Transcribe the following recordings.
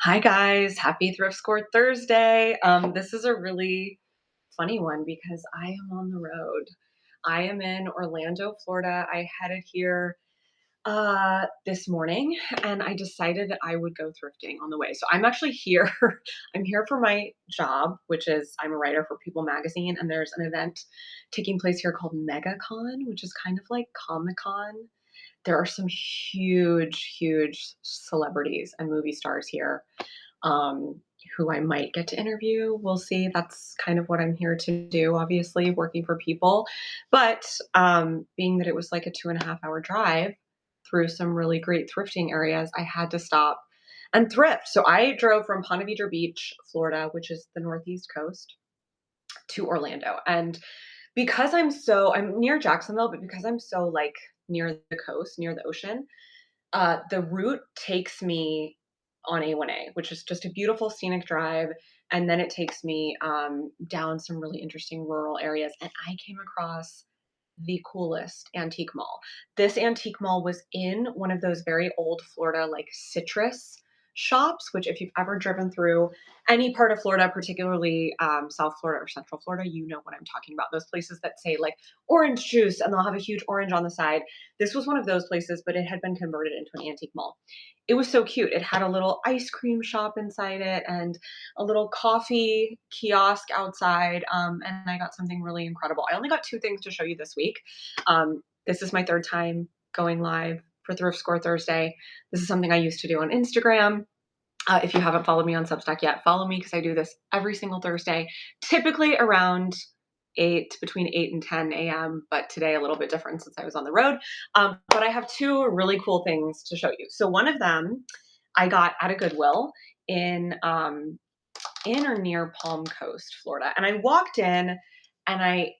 Hi guys, happy Thrift Score Thursday. This is a really funny one because I am on the road. I am in Orlando, Florida. I headed here this morning and I decided that I would go thrifting on the way. So I'm actually here. I'm here for my job, which is I'm a writer for People Magazine, and there's an event taking place here called MegaCon, which is kind of like Comic Con. There are some huge celebrities and movie stars here, um, who I might get to interview. We'll see. That's kind of what I'm here to do, obviously, working for people. But being that it was like a 2.5 hour drive through some really great thrifting areas, I had to stop and thrift. So I drove from Ponte Vedra Beach, Florida, which is the northeast coast, to Orlando. And because I'm near Jacksonville, but because I'm so like near the coast, near the ocean, the route takes me on A1A, which is just a beautiful scenic drive. And then it takes me down some really interesting rural areas. And I came across the coolest antique mall. This antique mall was in one of those very old Florida, like citrus shops, which, if you've ever driven through any part of Florida, particularly South Florida or Central Florida, you know what I'm talking about. Those places that say like orange juice and they'll have a huge orange on the side. This was one of those places, but it had been converted into an antique mall. It was so cute. It had a little ice cream shop inside it and a little coffee kiosk outside. And I got something really incredible. I only got two things to show you this week. This is my third time going live for Thrift Score Thursday. This is something I used to do on Instagram. If you haven't followed me on Substack yet, follow me because I do this every single Thursday, typically around between 8 and 10 a.m., but today a little bit different since I was on the road. But I have two really cool things to show you. So one of them I got at a Goodwill in or near Palm Coast, Florida. And I walked in and I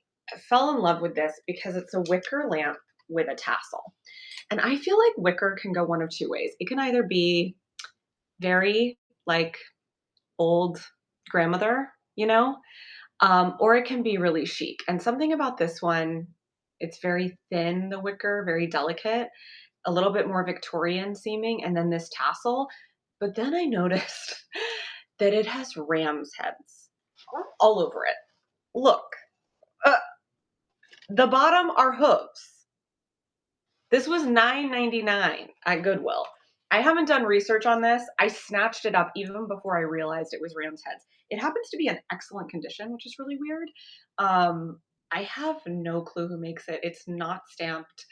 fell in love with this because it's a wicker lamp with a tassel. And I feel like wicker can go one of two ways. It can either be very like old grandmother, or it can be really chic. And something about this one, it's very thin, the wicker, very delicate, a little bit more Victorian seeming, and then this tassel. But then I noticed that it has ram's heads all over it. Look, uh, the bottom are hooves. This was $9.99 at Goodwill. I haven't done research on this. I snatched it up even before I realized it was ram's heads. It happens to be in excellent condition, which is really weird. I have no clue who makes it. It's not stamped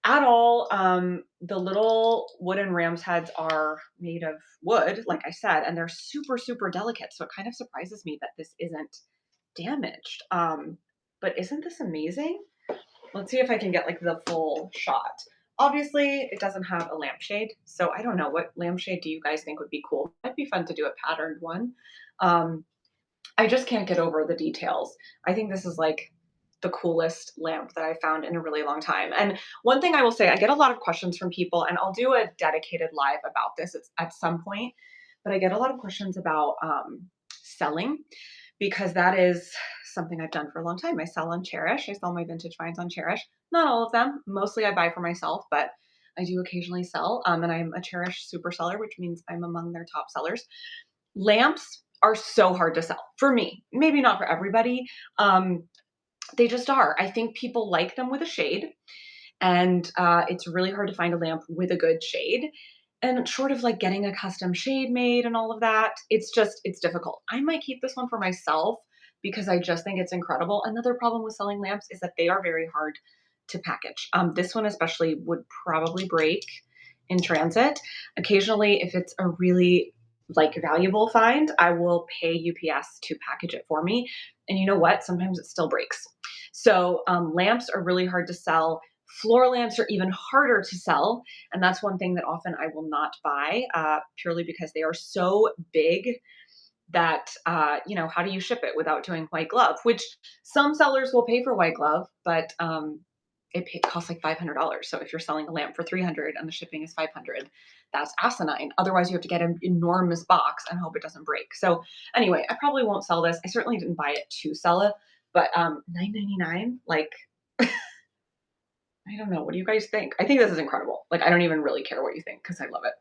at all. The little wooden ram's heads are made of wood, like I said, and they're super delicate. So it kind of surprises me that this isn't damaged. But isn't this amazing? Let's see if I can get like the full shot. Obviously, it doesn't have a lampshade, so I don't know, what lampshade do you guys think would be cool? Might be fun to do a patterned one. Um, I just can't get over the details. I think this is like the coolest lamp that I found in a really long time. And one thing I will say, I get a lot of questions from people, and I'll do a dedicated live about this at some point. But I get a lot of questions about selling, because that is something I've done for a long time. I sell on Cherish. I sell my vintage finds on Cherish. Not all of them. Mostly I buy for myself, but I do occasionally sell. And I'm a Cherish super seller, which means I'm among their top sellers. Lamps are so hard to sell for me. Maybe not for everybody. They just are. I think people like them with a shade, and it's really hard to find a lamp with a good shade. And short of like getting a custom shade made and all of that, it's difficult. I might keep this one for myself because I just think it's incredible. Another problem with selling lamps is that they are very hard to package. This one especially would probably break in transit. Occasionally, if it's a really like valuable find, I will pay UPS to package it for me. And you know what? Sometimes it still breaks. So lamps are really hard to sell. Floor lamps are even harder to sell. And that's one thing that often I will not buy, purely because they are so big that, how do you ship it without doing white glove? Which some sellers will pay for white glove, but it costs like $500. So if you're selling a lamp for $300 and the shipping is $500, that's asinine. Otherwise, you have to get an enormous box and hope it doesn't break. So anyway, I probably won't sell this. I certainly didn't buy it to sell it, but $9.99, like, I don't know. What do you guys think? I think this is incredible. Like, I don't even really care what you think because I love it.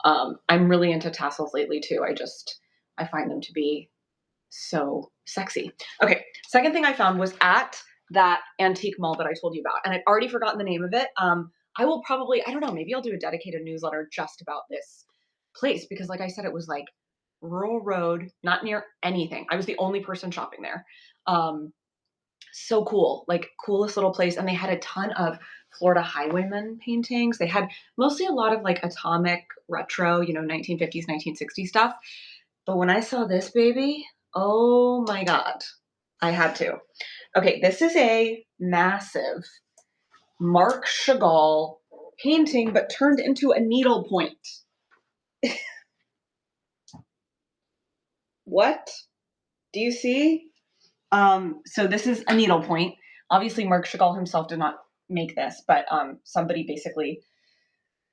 I'm really into tassels lately too. I find them to be so sexy. Okay, second thing I found was at that antique mall that I told you about, and I've already forgotten the name of it. I will probably, I don't know, maybe I'll do a dedicated newsletter just about this place because, like I said, it was like rural road, not near anything. I was the only person shopping there. Um, so cool, like coolest little place. And they had a ton of Florida highwaymen paintings. They had mostly a lot of like atomic retro, 1950s, 1960s stuff. But when I saw this baby, oh my God, I had to. Okay, this is a massive Marc Chagall painting, but turned into a needlepoint. What? Do you see? So this is a needlepoint. Obviously, Marc Chagall himself did not make this, but somebody basically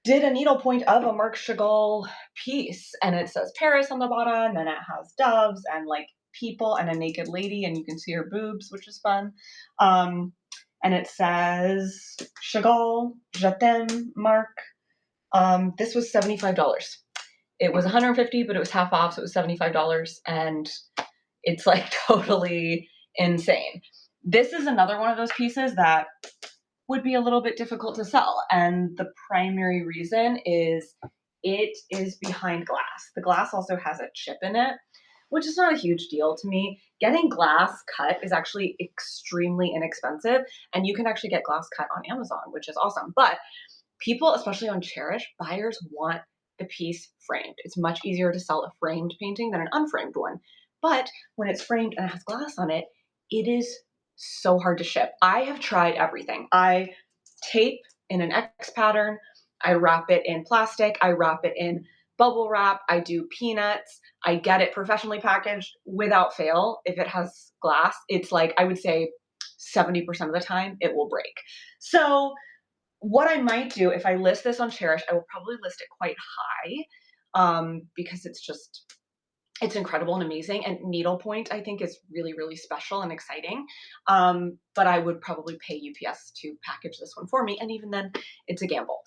did a needlepoint of a Marc Chagall piece, and it says Paris on the bottom, and it has doves and like people and a naked lady, and you can see her boobs, which is fun. And it says Chagall, Je t'aime, Marc. This was $75. It was 150, but it was half off, so it was $75, and it's like totally insane. This is another one of those pieces that would be a little bit difficult to sell. And the primary reason is it is behind glass. The glass also has a chip in it, which is not a huge deal to me. Getting glass cut is actually extremely inexpensive, and you can actually get glass cut on Amazon, which is awesome. But people, especially on Cherish, buyers want the piece framed. It's much easier to sell a framed painting than an unframed one. But when it's framed and it has glass on it, it is so hard to ship. I have tried everything. I tape in an X pattern, I wrap it in plastic, I wrap it in bubble wrap, I do peanuts, I get it professionally packaged without fail. If it has glass, it's like, I would say 70% of the time it will break. So what I might do if I list this on Cherish, I will probably list it quite high because it's incredible and amazing. And needlepoint, I think, is really, really special and exciting. But I would probably pay UPS to package this one for me. And even then, it's a gamble.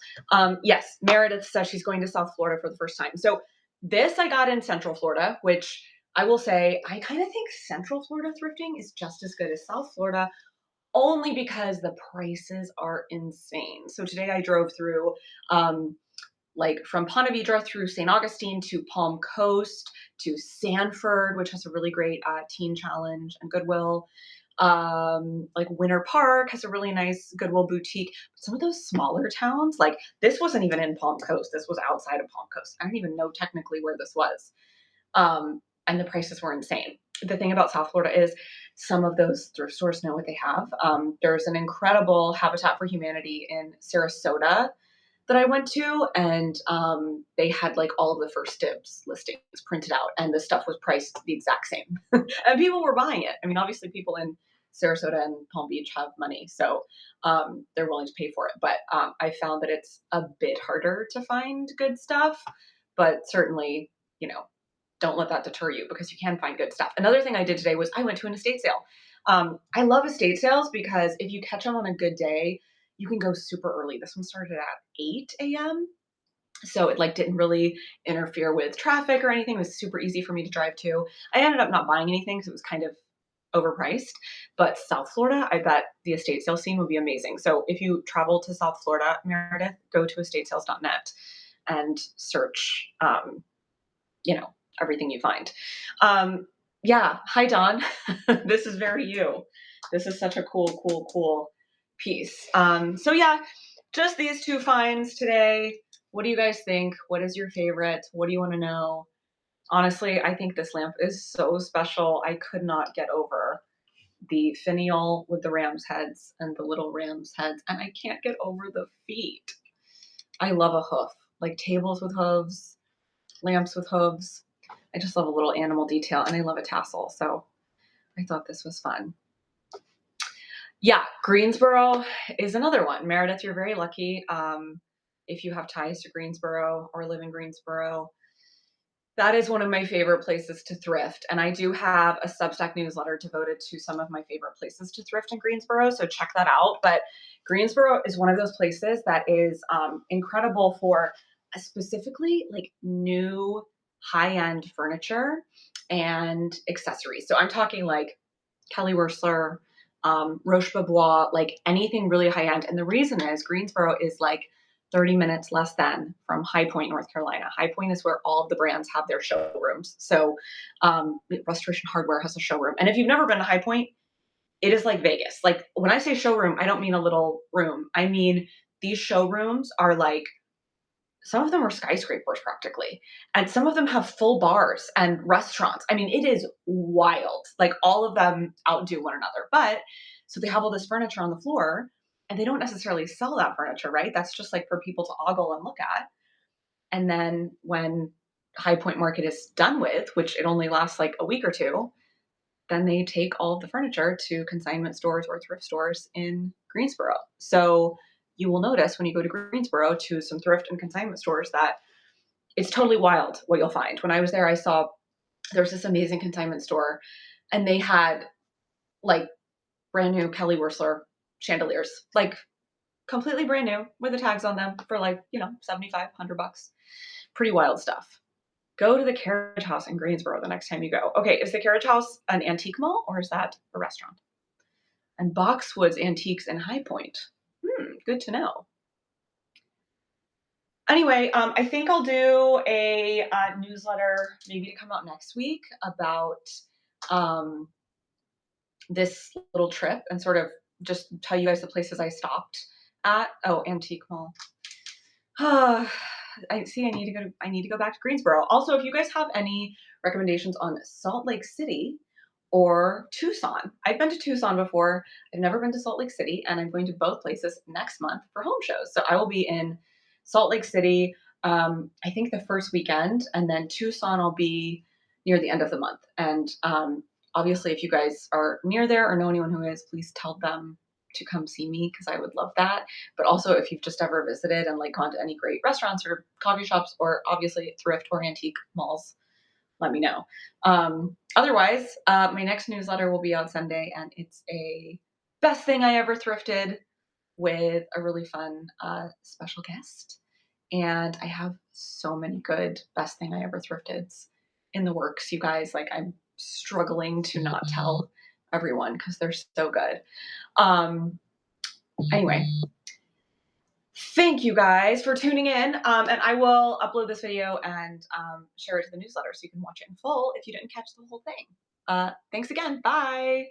Yes, Meredith says she's going to South Florida for the first time. So this I got in Central Florida, which I will say, I kind of think Central Florida thrifting is just as good as South Florida, only because the prices are insane. So today I drove through like from Ponte Vedra through St. Augustine to Palm Coast to Sanford, which has a really great teen challenge and Goodwill. Like Winter Park has a really nice Goodwill boutique. But some of those smaller towns, like this wasn't even in Palm Coast. This was outside of Palm Coast. I don't even know technically where this was. And the prices were insane. The thing about South Florida is some of those thrift stores know what they have. There's an incredible Habitat for Humanity in Sarasota that I went to, and they had like all of the first dibs listings printed out, and the stuff was priced the exact same. And people were buying it. I mean, obviously, people in Sarasota and Palm Beach have money, so they're willing to pay for it. But I found that it's a bit harder to find good stuff, but certainly, don't let that deter you because you can find good stuff. Another thing I did today was I went to an estate sale. I love estate sales because if you catch them on a good day, you can go super early. This one started at 8 a.m. So it like didn't really interfere with traffic or anything. It was super easy for me to drive to. I ended up not buying anything because it was kind of overpriced. But South Florida, I bet the estate sale scene would be amazing. So if you travel to South Florida, Meredith, go to estatesales.net and search, everything you find. Yeah. Hi, Dawn. This is very you. This is such a cool piece. So yeah, just these two finds today. What do you guys think? What is your favorite? What do you want to know? Honestly, I think this lamp is so special. I could not get over the finial with the ram's heads and the little ram's heads, and I can't get over the feet. I love a hoof, like tables with hooves, lamps with hooves. I just love a little animal detail, and I love a tassel. So I thought this was fun. Yeah, Greensboro is another one. Meredith, you're very lucky if you have ties to Greensboro or live in Greensboro. That is one of my favorite places to thrift. And I do have a Substack newsletter devoted to some of my favorite places to thrift in Greensboro. So check that out. But Greensboro is one of those places that is incredible for specifically like new high-end furniture and accessories. So I'm talking like Kelly Wearstler, Roche Bobois, like anything really high end. And the reason is Greensboro is like 30 minutes less than from High Point, North Carolina. High Point is where all of the brands have their showrooms. So Restoration Hardware has a showroom. And if you've never been to High Point, it is like Vegas. Like when I say showroom, I don't mean a little room. I mean these showrooms are like some of them are skyscrapers practically, and some of them have full bars and restaurants. I mean, it is wild. Like all of them outdo one another. But so they have all this furniture on the floor, and they don't necessarily sell that furniture, right? That's just like for people to ogle and look at. And then when High Point Market is done with, which it only lasts like a week or two, then they take all of the furniture to consignment stores or thrift stores in Greensboro. So you will notice when you go to Greensboro to some thrift and consignment stores that it's totally wild what you'll find. When I was there, I saw there was this amazing consignment store and they had like brand new Kelly Wearstler chandeliers, like completely brand new with the tags on them for like, 75, $100. Pretty wild stuff. Go to the Carriage House in Greensboro the next time you go. Okay, is the Carriage House an antique mall or is that a restaurant? And Boxwood's Antiques in High Point. Good to know. Anyway, I think I'll do a newsletter maybe to come out next week about um, this little trip and sort of just tell you guys the places I stopped at. Oh, antique mall. I see. I need to go back to Greensboro. Also, if you guys have any recommendations on Salt Lake City or Tucson, I've been to Tucson before. I've never been to Salt Lake City, and I'm going to both places next month for home shows. So I will be in Salt Lake City. I think the first weekend, and then Tucson I'll be near the end of the month. And obviously, if you guys are near there or know anyone who is, please tell them to come see me because I would love that. But also, if you've just ever visited and like gone to any great restaurants or coffee shops or obviously thrift or antique malls, let me know. Otherwise, my next newsletter will be out Sunday, and it's a best thing I ever thrifted with a really fun special guest. And I have so many good best thing I ever thrifted in the works, you guys. Like I'm struggling to not tell everyone because they're so good. Anyway, thank you guys for tuning in. And I will upload this video and share it to the newsletter so you can watch it in full if you didn't catch the whole thing. Thanks again. Bye.